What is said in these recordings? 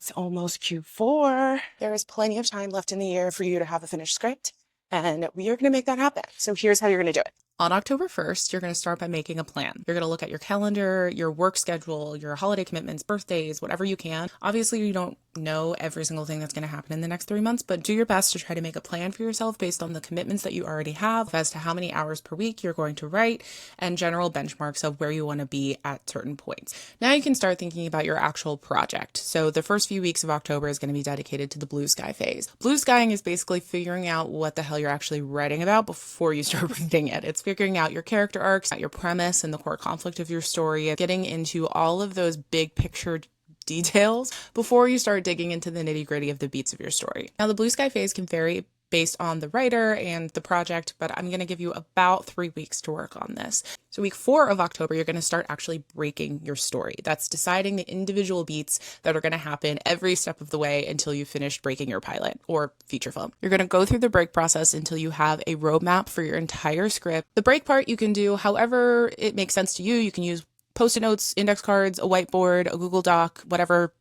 It's almost Q4. There is plenty of time left in the year for you to have a finished script, and we are going to make that happen. So here's how you're going to do it. On October 1st, you're going to start by making a plan. You're going to look at your calendar, your work schedule, your holiday commitments, birthdays, whatever you can. Obviously, you don't know every single thing that's going to happen in the next 3 months, but do your best to try to make a plan for yourself based on the commitments that you already have as to how many hours per week you're going to write and general benchmarks of where you want to be at certain points. Now you can start thinking about your actual project. So the first few weeks of October is going to be dedicated to the blue sky phase. Blue skying is basically figuring out what the hell you're actually writing about before you start reading it. It's figuring out your character arcs, your premise and the core conflict of your story, getting into all of those big picture details before you start digging into the nitty-gritty of the beats of your story. Now, the blue sky phase can vary based on the writer and the project, but I'm going to give you about 3 weeks to work on this. So week 4 of October, you're going to start actually breaking your story. That's deciding the individual beats that are going to happen every step of the way until you finish breaking your pilot or feature film. You're going to go through the break process until you have a roadmap for your entire script. The break part you can do however it makes sense to you. You can use Post-it notes, index cards, a whiteboard, a Google Doc, whatever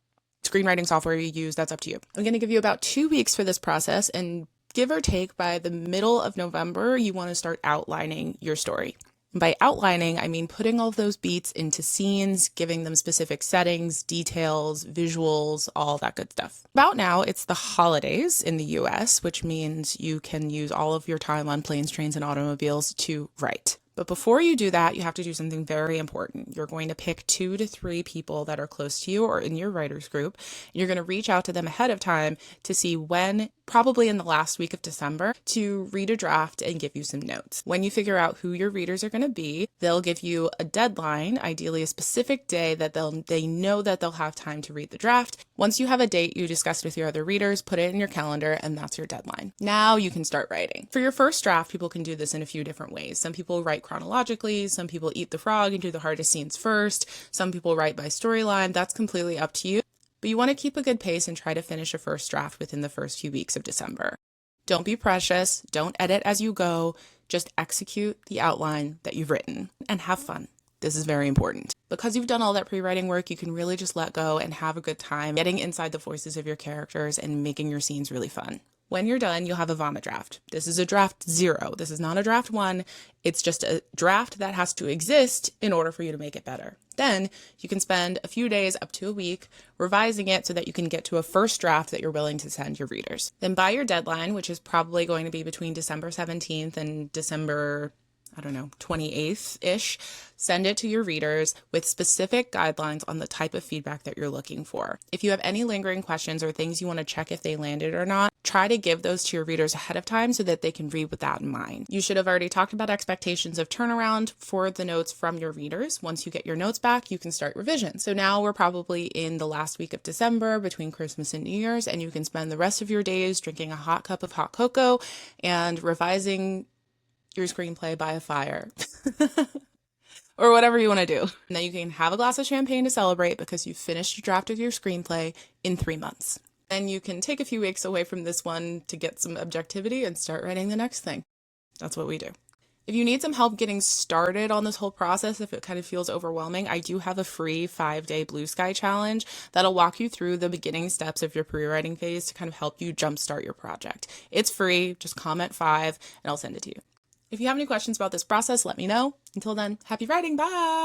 screenwriting software you use, that's up to you. I'm going to give you about 2 weeks for this process, and give or take by the middle of November, you want to start outlining your story. And by outlining, I mean putting all of those beats into scenes, giving them specific settings, details, visuals, all that good stuff. About now, it's the holidays in the US, which means you can use all of your time on planes, trains, and automobiles to write. But before you do that, you have to do something very important. You're going to pick 2 to 3 people that are close to you or in your writers group. You're going to reach out to them ahead of time to see when, probably in the last week of December, to read a draft and give you some notes. When you figure out who your readers are going to be, they'll give you a deadline, ideally a specific day that they know that they'll have time to read the draft. Once you have a date you discussed with your other readers, put it in your calendar, and that's your deadline. Now you can start writing. For your first draft, people can do this in a few different ways. Some people write chronologically, some people eat the frog and do the hardest scenes first, some people write by storyline. That's completely up to you. But you want to keep a good pace and try to finish a first draft within the first few weeks of December. Don't be precious, don't edit as you go, just execute the outline that you've written and have fun. This is very important. Because you've done all that pre-writing work, you can really just let go and have a good time getting inside the voices of your characters and making your scenes really fun. When you're done, you'll have a vomit draft. This is a draft 0. This is not a draft 1. It's just a draft that has to exist in order for you to make it better. Then you can spend a few days up to a week revising it so that you can get to a first draft that you're willing to send your readers. Then by your deadline, which is probably going to be between December 17th and December 28th-ish, send it to your readers with specific guidelines on the type of feedback that you're looking for. If you have any lingering questions or things you want to check if they landed or not, try to give those to your readers ahead of time so that they can read with that in mind. You should have already talked about expectations of turnaround for the notes from your readers. Once you get your notes back, you can start revision. So now we're probably in the last week of December between Christmas and New Year's, and you can spend the rest of your days drinking a hot cup of hot cocoa and revising your screenplay by a fire or whatever you want to do. And then you can have a glass of champagne to celebrate because you finished your draft of your screenplay in 3 months. Then you can take a few weeks away from this one to get some objectivity and start writing the next thing. That's what we do. If you need some help getting started on this whole process, if it kind of feels overwhelming, I do have a free 5-day blue sky challenge that'll walk you through the beginning steps of your pre-writing phase to kind of help you jumpstart your project. It's free. Just comment 5 and I'll send it to you. If you have any questions about this process, let me know. Until then, happy writing. Bye!